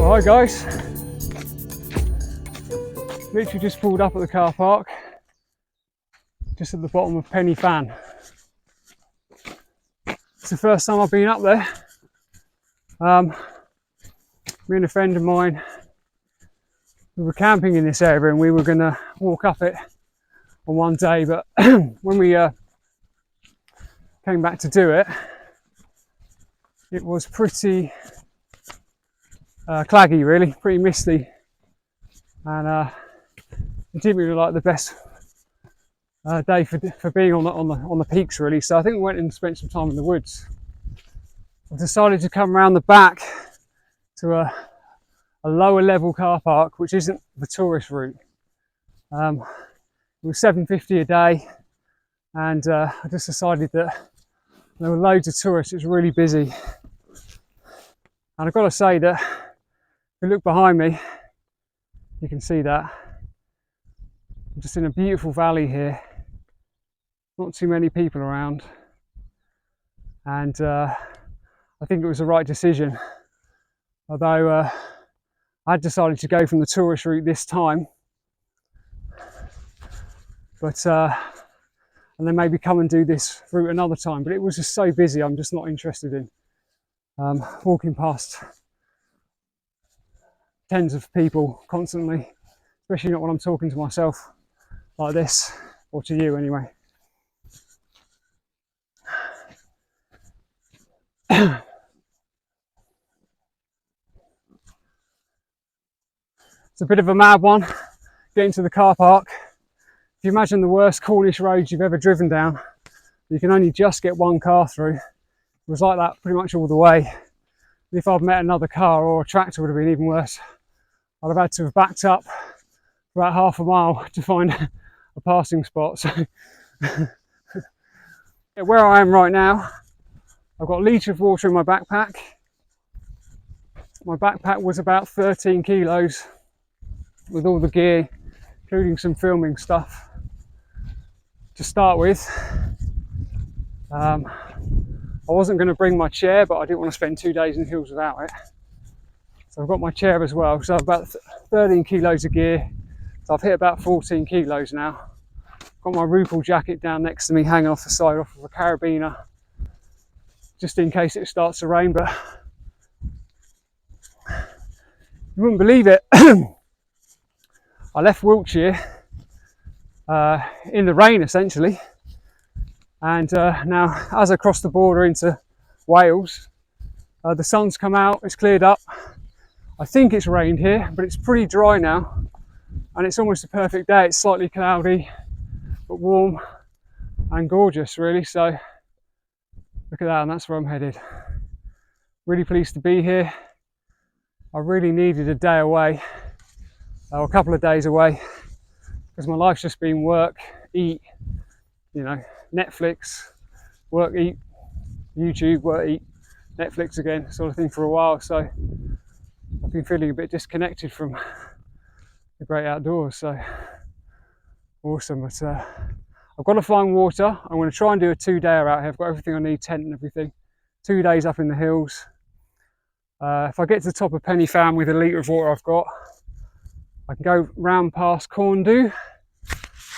So hi guys, literally just pulled up at the car park, just at the bottom of Penny Fan. It's the first time I've been up there. Me and a friend of mine, we were camping in this area and we were going to walk up it on one day, but when we came back to do it, it was pretty claggy, really, pretty misty, and it didn't really like the best day for being on the peaks, really. So I think we went and spent some time in the woods. I decided to come around the back to a lower level car park, which isn't the tourist route. It was $7.50 a day, and I just decided that there were loads of tourists. It was really busy, and I've got to say that if you look behind me, you can see that I'm just in a beautiful valley here, not too many people around, and I think it was the right decision. Although I decided to go from the tourist route this time, but and then maybe come and do this route another time, but it was just so busy. I'm just not interested in walking past tens of people constantly, especially not when I'm talking to myself like this, or to you anyway. It's a bit of a mad one, getting to the car park. If you imagine the worst Cornish roads you've ever driven down, you can only just get one car through. It was like that pretty much all the way. If I'd met another car or a tractor, it would have been even worse. I'd have had to have backed up for about half a mile to find a passing spot. So where I am right now, I've got a litre of water in my backpack. My backpack was about 13 kilos with all the gear, including some filming stuff to start with. I wasn't going to bring my chair, but I didn't want to spend 2 days in the hills without it. So I've got my chair as well. So I've about 13 kilos of gear. So I've hit about 14 kilos now. Got my Rupel jacket down next to me, hanging off the side off of a carabiner, just in case it starts to rain. But you wouldn't believe it. I left Wiltshire in the rain, essentially. And now, as I cross the border into Wales, the sun's come out, it's cleared up. I think it's rained here, but it's pretty dry now. And it's almost a perfect day. It's slightly cloudy, but warm and gorgeous, really. So look at that, and that's where I'm headed. Really pleased to be here. I really needed a day away, or a couple of days away, because my life's just been work, eat, you know, Netflix, work, eat, YouTube, work, eat, Netflix again, sort of thing for a while. So I've been feeling a bit disconnected from the great outdoors. So awesome. But I've got to find water. I'm going to try and do a 2-dayer out here. I've got everything I need, tent and everything. 2 days up in the hills. If I get to the top of Penny Fan with a litre of water I've got, I can go round past Corndu,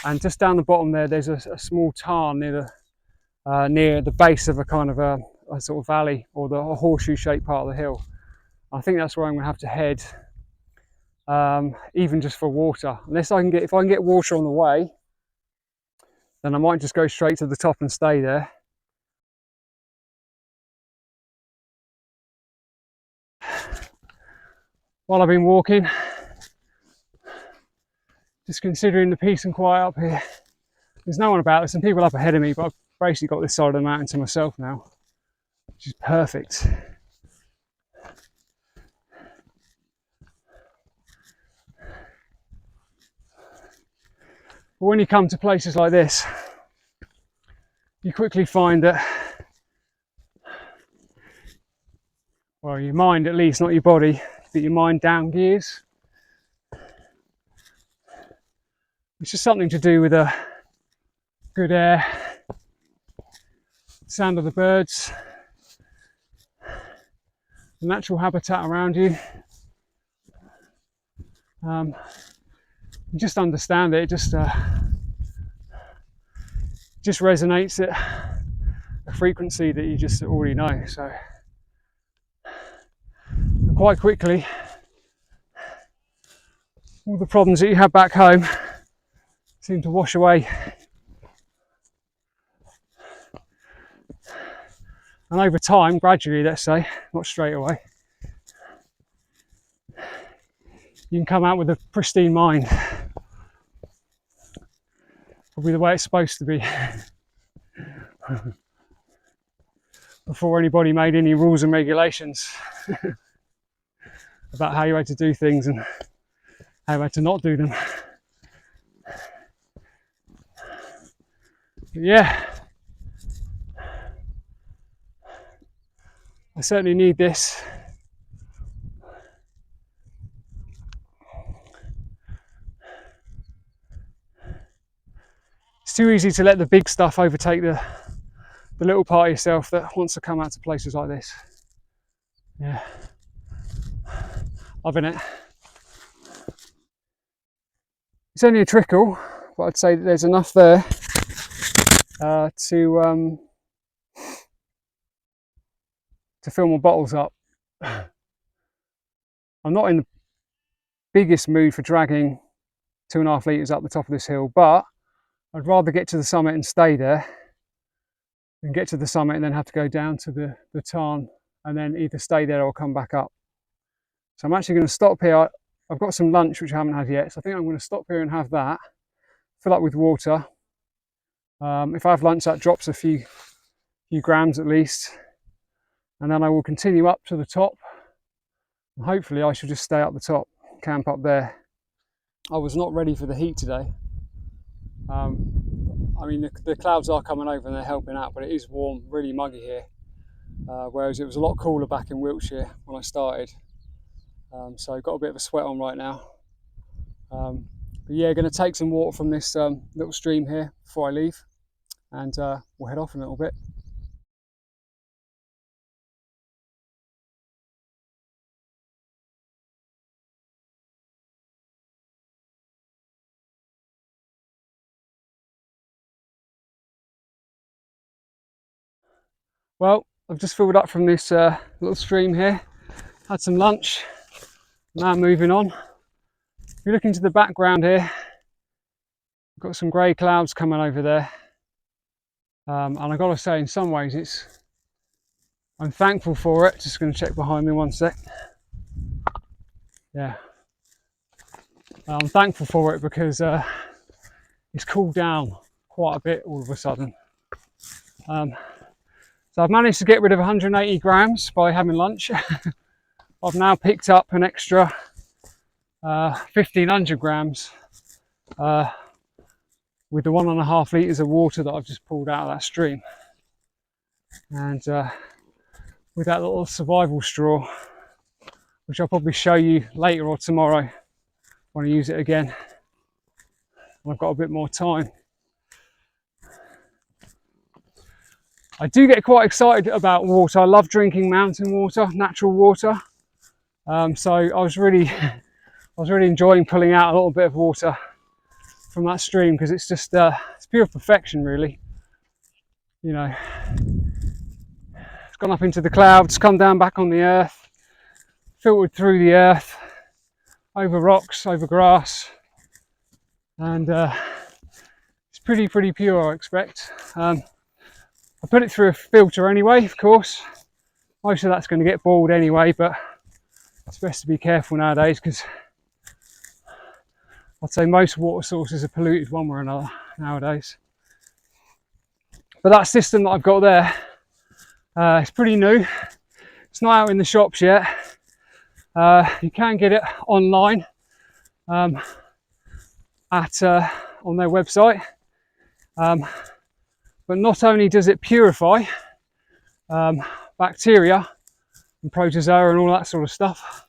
and just down the bottom there's a small tarn near the base of a kind of a sort of valley, or a horseshoe-shaped part of the hill. I think that's where I'm going to have to head, even just for water. If I can get water on the way, then I might just go straight to the top and stay there. While I've been walking, just considering the peace and quiet up here. There's no one about. There's some people up ahead of me, but I've basically got this side of the mountain to myself now, which is perfect. But when you come to places like this, you quickly find that, well, your mind at least, not your body, but your mind down gears. It's just something to do with a good air, sound of the birds, the natural habitat around you. You just understand it. It just resonates at a frequency that you just already know. So quite quickly, all the problems that you have back home seem to wash away. And over time, gradually, let's say, not straight away, you can come out with a pristine mind. Probably the way it's supposed to be. Before anybody made any rules and regulations about how you had to do things and how you had to not do them. But yeah, I certainly need this. It's too easy to let the big stuff overtake the little part of yourself that wants to come out to places like this. Yeah, loving it. It's only a trickle, but I'd say that there's enough there to fill my bottles up. I'm not in the biggest mood for dragging 2.5 litres up the top of this hill, but I'd rather get to the summit and stay there than get to the summit and then have to go down to the tarn and then either stay there or come back up. So I'm actually going to stop here. I've got some lunch which I haven't had yet, so I think I'm going to stop here and have that, fill up with water. If I have lunch, that drops a few grams at least, and then I will continue up to the top. And hopefully I shall just stay up the top, camp up there. I was not ready for the heat today. I mean, the clouds are coming over and they're helping out, but it is warm, really muggy here. Whereas it was a lot cooler back in Wiltshire when I started. So I've got a bit of a sweat on right now. But yeah, going to take some water from this little stream here before I leave, and we'll head off in a little bit. Well, I've just filled up from this little stream here, had some lunch, now moving on. If you look into the background here, I've got some grey clouds coming over there. And I've got to say, in some ways, I'm thankful for it. Just going to check behind me one sec. Yeah, I'm thankful for it because it's cooled down quite a bit all of a sudden. So I've managed to get rid of 180 grams by having lunch. I've now picked up an extra 1,500 grams with the 1.5 litres of water that I've just pulled out of that stream. And with that little survival straw, which I'll probably show you later or tomorrow when I use it again, I've got a bit more time. I do get quite excited about water. I love drinking mountain water, natural water. So I was really enjoying pulling out a little bit of water from that stream because it's just it's pure perfection, really. You know, it's gone up into the clouds, come down back on the earth, filtered through the earth, over rocks, over grass, and it's pretty pure, I expect. I put it through a filter anyway, of course. Most of that's going to get boiled anyway, but it's best to be careful nowadays because I'd say most water sources are polluted one way or another nowadays. But that system that I've got there, it's pretty new. It's not out in the shops yet. You can get it online on their website. But not only does it purify bacteria and protozoa and all that sort of stuff,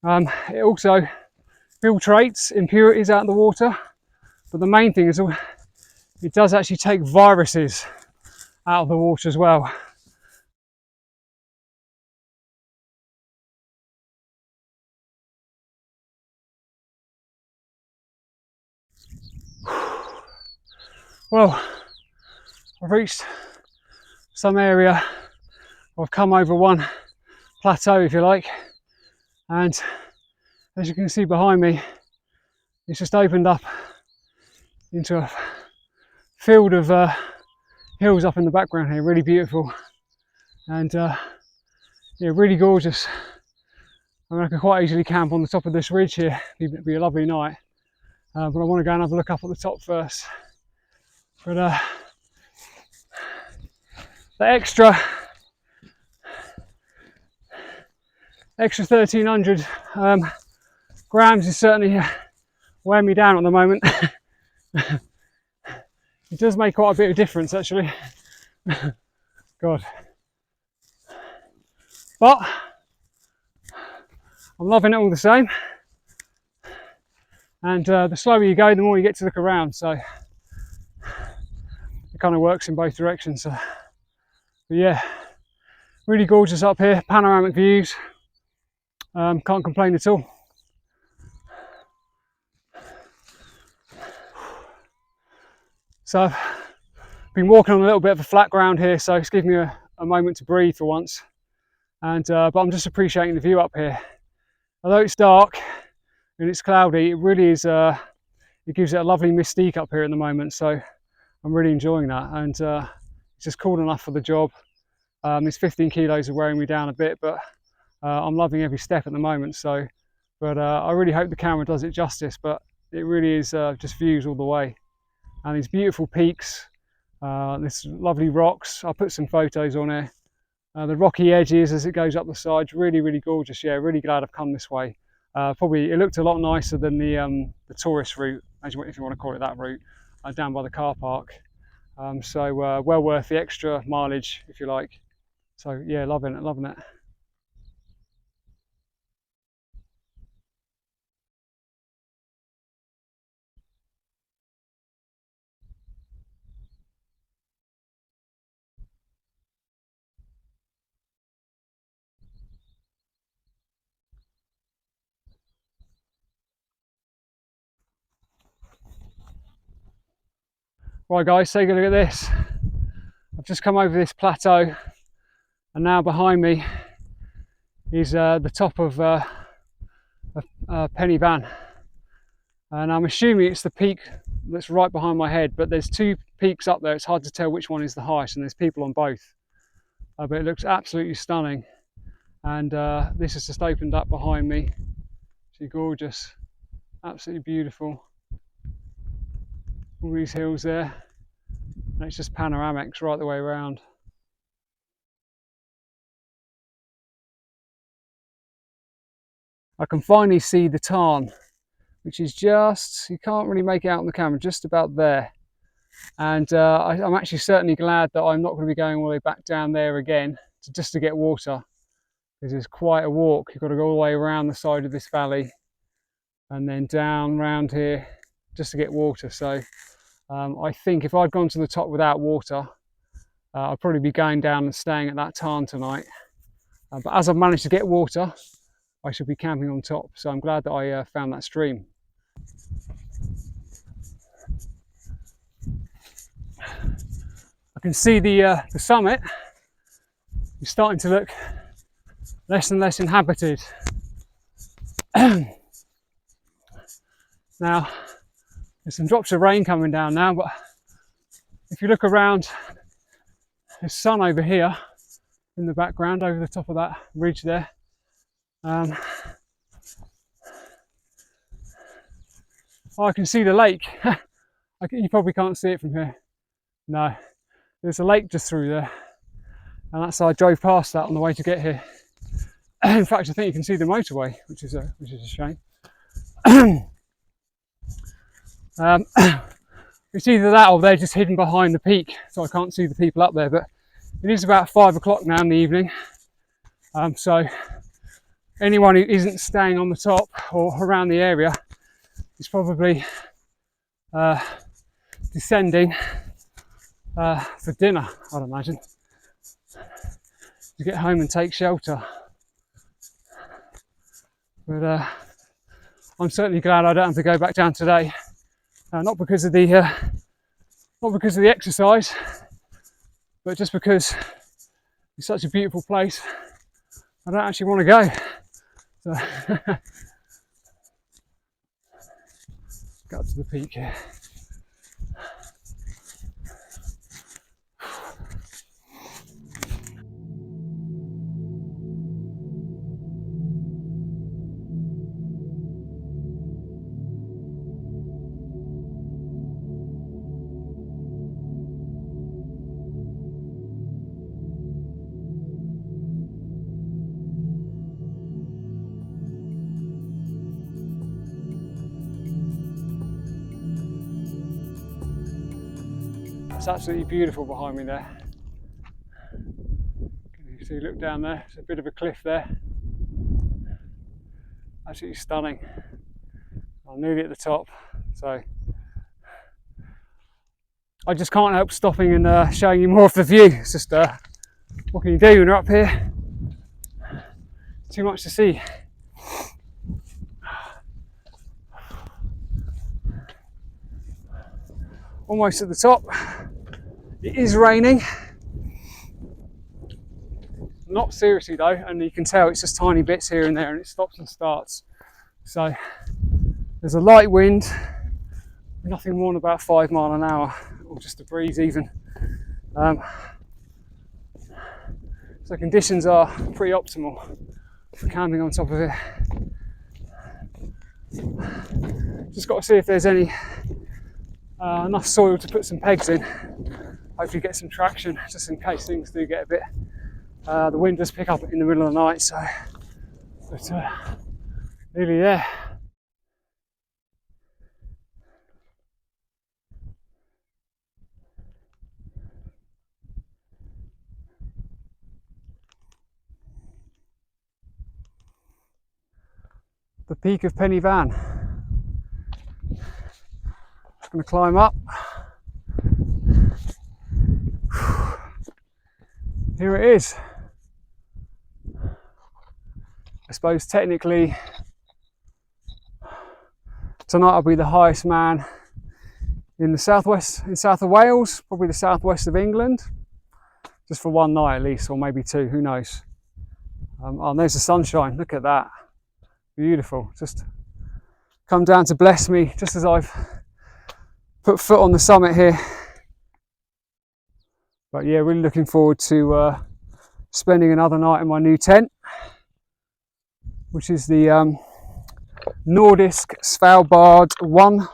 it also filtrates impurities out of the water. But the main thing is it does actually take viruses out of the water as well. Well, I've reached some area. I've come over one plateau, if you like, and as you can see behind me, it's just opened up into a field of hills up in the background here, really beautiful, and yeah, really gorgeous. I mean, I could quite easily camp on the top of this ridge here. It'd be a lovely night, but I want to go and have a look up at the top first. But the extra 1300 grams is certainly weighing me down at the moment. It does make quite a bit of difference, actually. God. But I'm loving it all the same. And the slower you go, the more you get to look around. So it kind of works in both directions. But yeah, really gorgeous up here, panoramic views. Can't complain at all. So I've been walking on a little bit of a flat ground here, so it's given me a moment to breathe for once. And but I'm just appreciating the view up here. Although it's dark and it's cloudy, it really is. It gives it a lovely mystique up here at the moment. So I'm really enjoying that, and it's just cool enough for the job. These 15 kilos are wearing me down a bit, but I'm loving every step at the moment. So, but I really hope the camera does it justice. But it really is just views all the way, and these beautiful peaks, this lovely rocks. I'll put some photos on here. The rocky edges as it goes up the sides, really, really gorgeous. Yeah, really glad I've come this way. Probably it looked a lot nicer than the tourist route, if you want to call it that route, down by the car park. So well worth the extra mileage, if you like. So yeah, loving it, loving it. Right guys, take a look at this. I've just come over this plateau, and now behind me is the top of Penny Ban, and I'm assuming it's the peak that's right behind my head, but there's two peaks up there. It's hard to tell which one is the highest, and there's people on both, but it looks absolutely stunning. And this has just opened up behind me. It's gorgeous, absolutely beautiful. All these hills there, and it's just panoramics right the way around. I can finally see the tarn, which is just, you can't really make it out on the camera, just about there. And I'm actually certainly glad that I'm not going to be going all the way back down there again just to get water, because it's quite a walk. You've got to go all the way around the side of this valley and then down round here just to get water. So I think if I'd gone to the top without water, I'd probably be going down and staying at that tarn tonight. But as I've managed to get water, I should be camping on top. So I'm glad that I found that stream. I can see the summit is starting to look less and less inhabited. Now, there's some drops of rain coming down now, but if you look around, there's sun over here in the background, over the top of that ridge there. Oh, I can see the lake. You probably can't see it from here. No, there's a lake just through there, and that's, I drove past that on the way to get here. In fact, I think you can see the motorway, which is a shame. It's either that or they're just hidden behind the peak, so I can't see the people up there. But it is about 5 o'clock now in the evening, so anyone who isn't staying on the top or around the area is probably descending for dinner, I'd imagine, to get home and take shelter. But I'm certainly glad I don't have to go back down today. Not because of the Not because of the exercise, but just because it's such a beautiful place. I don't actually want to go. So go up to the peak here. It's absolutely beautiful behind me there. You see, look down there, it's a bit of a cliff there. Absolutely stunning. I'm nearly at the top, so I just can't help stopping and showing you more of the view. It's just, what can you do when you're up here? Too much to see. Almost at the top. It is raining. Not seriously though, and you can tell it's just tiny bits here and there, and it stops and starts. So there's a light wind, nothing more than about 5 miles an hour, or just a breeze even. So conditions are pretty optimal for camping on top of it. Just got to see if there's any enough soil to put some pegs in. Hopefully get some traction, just in case things do get a bit. The wind does pick up in the middle of the night, so but nearly there. The peak of Penny Van. Just going to climb up. Here it is. I suppose technically tonight I'll be the highest man in the southwest, in south of Wales, probably the southwest of England, just for one night at least, or maybe two, who knows. Oh, and there's the sunshine, look at that, beautiful. Just come down to bless me just as I've put foot on the summit here. But yeah, really looking forward to spending another night in my new tent, which is the Nordisk Svalbard 1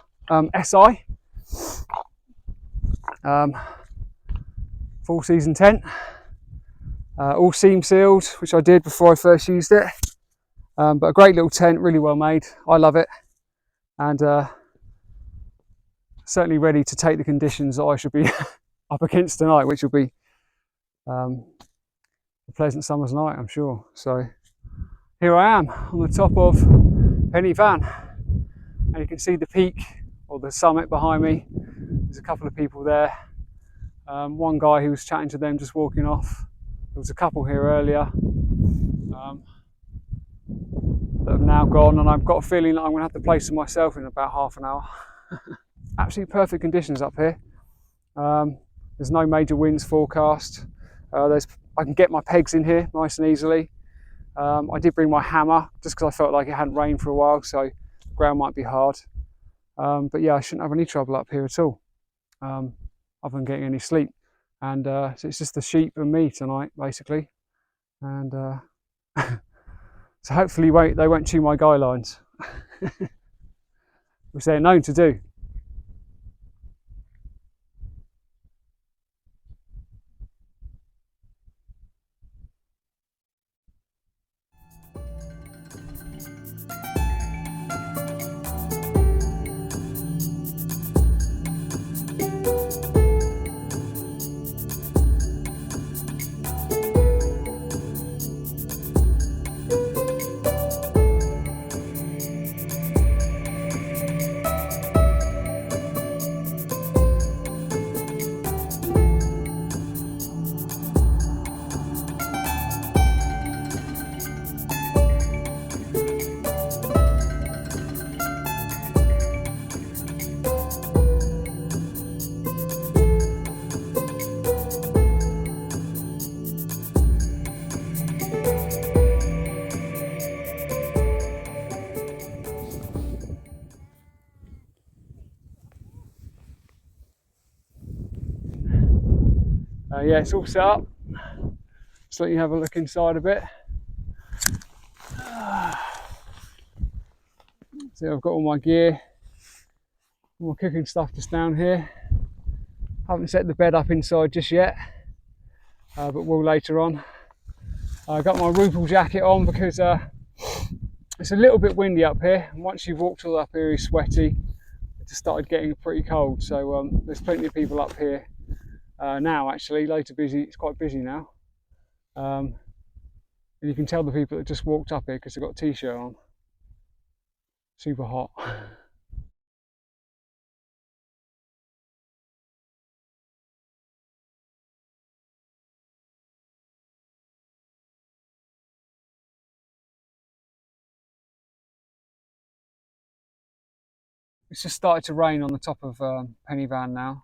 SI. Full season tent, all seam sealed, which I did before I first used it. But a great little tent, really well made. I love it, and certainly ready to take the conditions that I should be up against tonight, which will be a pleasant summer's night, I'm sure. So here I am on the top of Penny Van, and you can see the peak or the summit behind me. There's a couple of people there. One guy who was chatting to them just walking off. There was a couple here earlier that have now gone, and I've got a feeling that I'm going to have the place to myself in about half an hour. Absolutely perfect conditions up here. There's no major winds forecast. I can get my pegs in here nice and easily. I did bring my hammer just because I felt like it hadn't rained for a while, so the ground might be hard. But yeah, I shouldn't have any trouble up here at all, other than getting any sleep. And so it's just the sheep and me tonight, basically. And so hopefully they won't chew my guy lines, which they're known to do. Yeah, it's all set up. Just let you have a look inside a bit. So I've got all my gear, all my cooking stuff just down here. Haven't set the bed up inside just yet, but will later on. I got my Rupel jacket on because it's a little bit windy up here, and once you've walked all up here, you're sweaty. It just started getting pretty cold, so there's plenty of people up here now. Actually, loads of busy. It's quite busy now, and you can tell the people that just walked up here because they've got a t-shirt on. Super hot. It's just started to rain on the top of Penny Van now.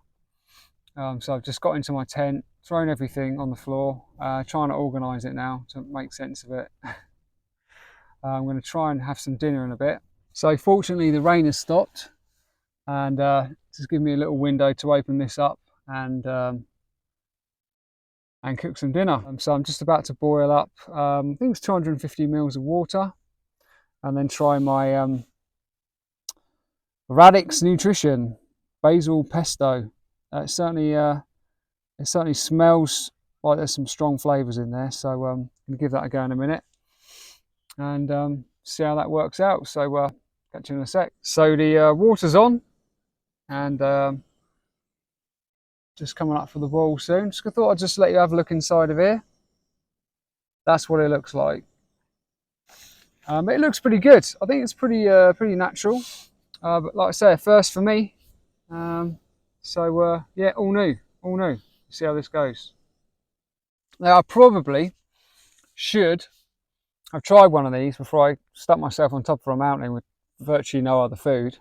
So I've just got into my tent, thrown everything on the floor, trying to organise it now to make sense of it. I'm going to try and have some dinner in a bit. So fortunately the rain has stopped, and just give me a little window to open this up and cook some dinner. So I'm just about to boil up, I think it's 250 mils of water, and then try my Radix Nutrition basil pesto. It certainly smells like there's some strong flavours in there, so I'm going to give that a go in a minute and see how that works out. So catch you in a sec. So the water's on, and just coming up for the boil soon. Just thought I'd just let you have a look inside of here. That's what it looks like. It looks pretty good. I think it's pretty natural. But like I say, first for me. Yeah, all new. See how this goes. Now I probably should have tried one of these before I stuck myself on top of a mountain with virtually no other food.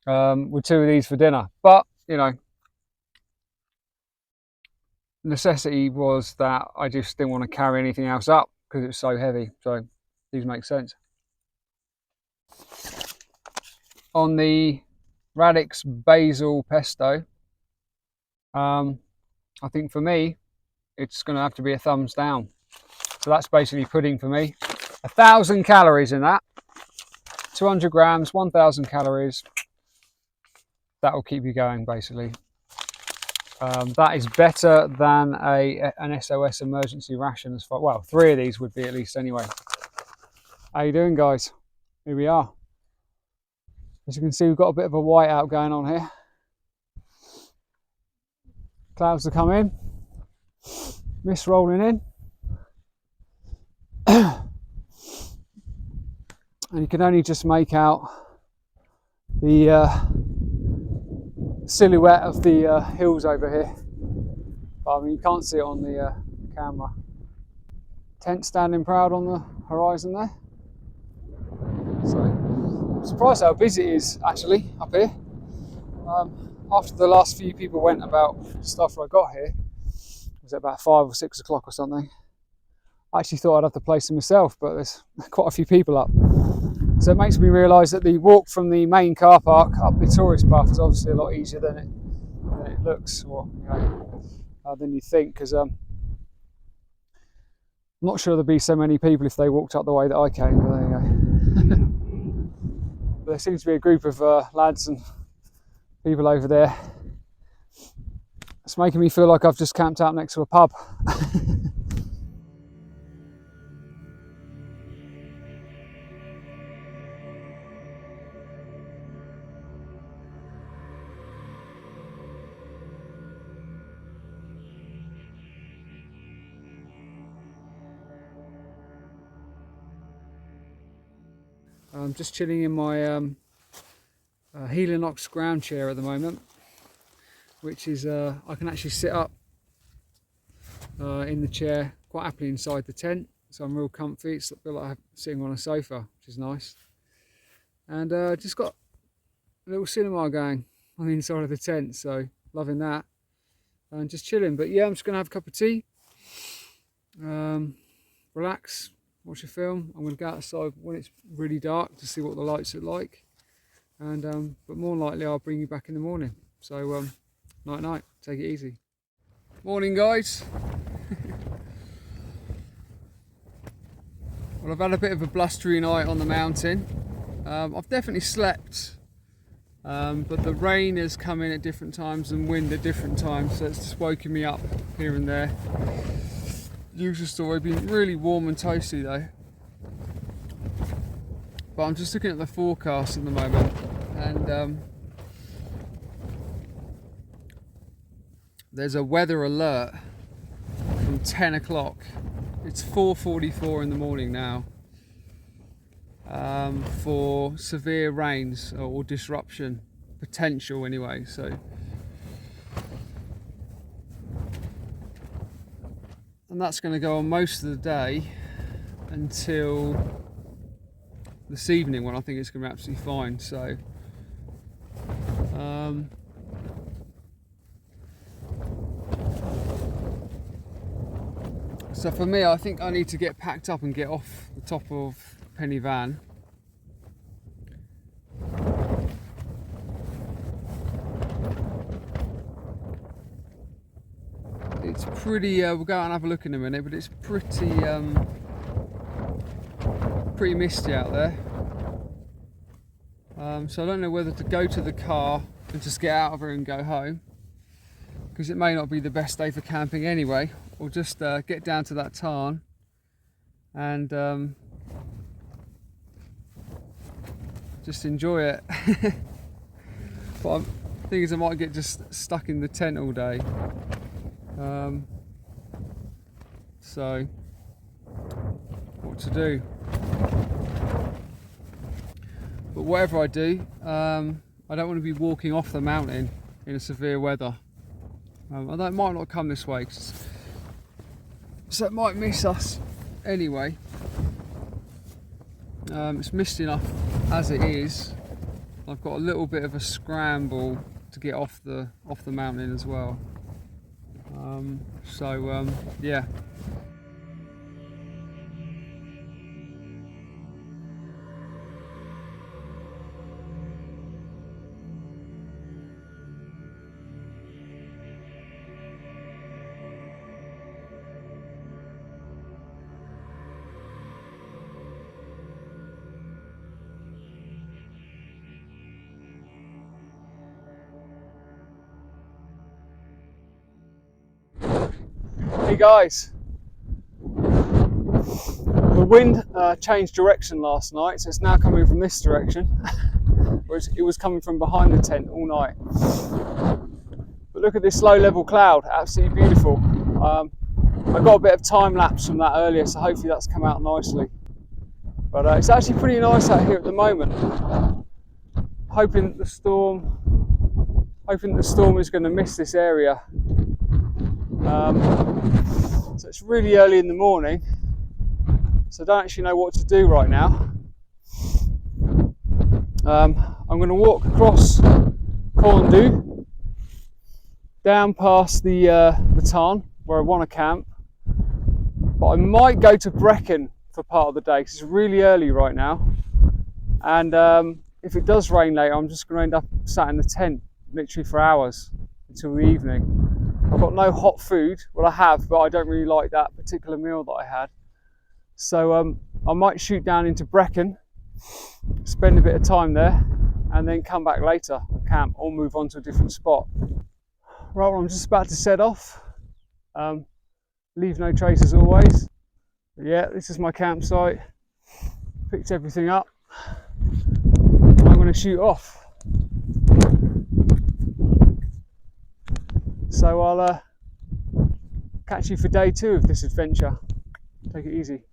With two of these for dinner, but you know, necessity was that I just didn't want to carry anything else up because it was so heavy. So these make sense. On the Radix basil pesto, I think for me it's going to have to be a thumbs down. So that's basically pudding for me. 1,000 calories in that, 200 grams, 1,000 calories. That will keep you going basically. That is better than an SOS emergency ration. As far, well, 3 of these would be at least anyway. How you doing, guys? Here we are. As you can see, we've got a bit of a whiteout going on here. Clouds are coming, mist rolling in, and you can only just make out the silhouette of the hills over here. But I mean, you can't see it on the camera. Tent standing proud on the horizon there. So I'm surprised how busy it is actually up here. After the last few people went about stuff I got here, it was about 5 or 6 o'clock or something. I actually thought I'd have the place to myself, but there's quite a few people up. So it makes me realise that the walk from the main car park up the tourist path is obviously a lot easier than it looks, or you know, than you think, because I'm not sure there'd be so many people if they walked up the way that I came, but there you go. But there seems to be a group of lads and people over there. It's making me feel like I've just camped out next to a pub. I'm just chilling in my Helinox ground chair at the moment, which is I can actually sit up in the chair quite happily inside the tent, so I'm real comfy. It's a bit like I'm sitting on a sofa, which is nice. And just got a little cinema going on the inside of the tent, so loving that. And just chilling. But yeah, I'm just going to have a cup of tea, relax, watch a film. I'm going to go outside when it's really dark to see what the lights look like. And but more likely I'll bring you back in the morning. So Night night, take it easy. Morning guys. Well, I've had a bit of a blustery night on the mountain. I've definitely slept, but the rain has come in at different times and wind at different times, so it's just woken me up here and there. Usual story, been really warm and toasty though. But I'm just looking at the forecast at the moment, and there's a weather alert from 10 o'clock. It's 4:44 in the morning now, for severe rains or disruption, potential anyway. So, and that's going to go on most of the day until this evening, when I think it's going to be absolutely fine. So, so for me, I think I need to get packed up and get off the top of Penny Van. It's pretty, we'll go out and have a look in a minute, but it's pretty misty out there. So I don't know whether to go to the car and just get out of here and go home, because it may not be the best day for camping anyway, or just get down to that tarn and just enjoy it. But the thing is, I might get just stuck in the tent all day. So what to do? But whatever I do, I don't want to be walking off the mountain in a severe weather. Although it might not come this way, so it might miss us anyway. It's misty enough as it is. I've got a little bit of a scramble to get off the mountain as well. Yeah. Hey guys, the wind changed direction last night, so it's now coming from this direction, whereas it was coming from behind the tent all night. But look at this low level cloud, absolutely beautiful. I got a bit of time lapse from that earlier, so hopefully that's come out nicely. But it's actually pretty nice out here at the moment. Hoping that the storm is going to miss this area. So it's really early in the morning, so I don't actually know what to do right now. I'm going to walk across Corndu, down past the tarn where I want to camp, but I might go to Brecon for part of the day because it's really early right now, and if it does rain later, I'm just going to end up sat in the tent literally for hours until the evening. I've got no hot food. Well, I have, but I don't really like that particular meal that I had. So I might shoot down into Brecon, spend a bit of time there, and then come back later and camp or move on to a different spot. Right, well, I'm just about to set off. Leave no trace as always. But yeah, this is my campsite. Picked everything up. I'm going to shoot off. So I'll catch you for day 2 of this adventure. Take it easy.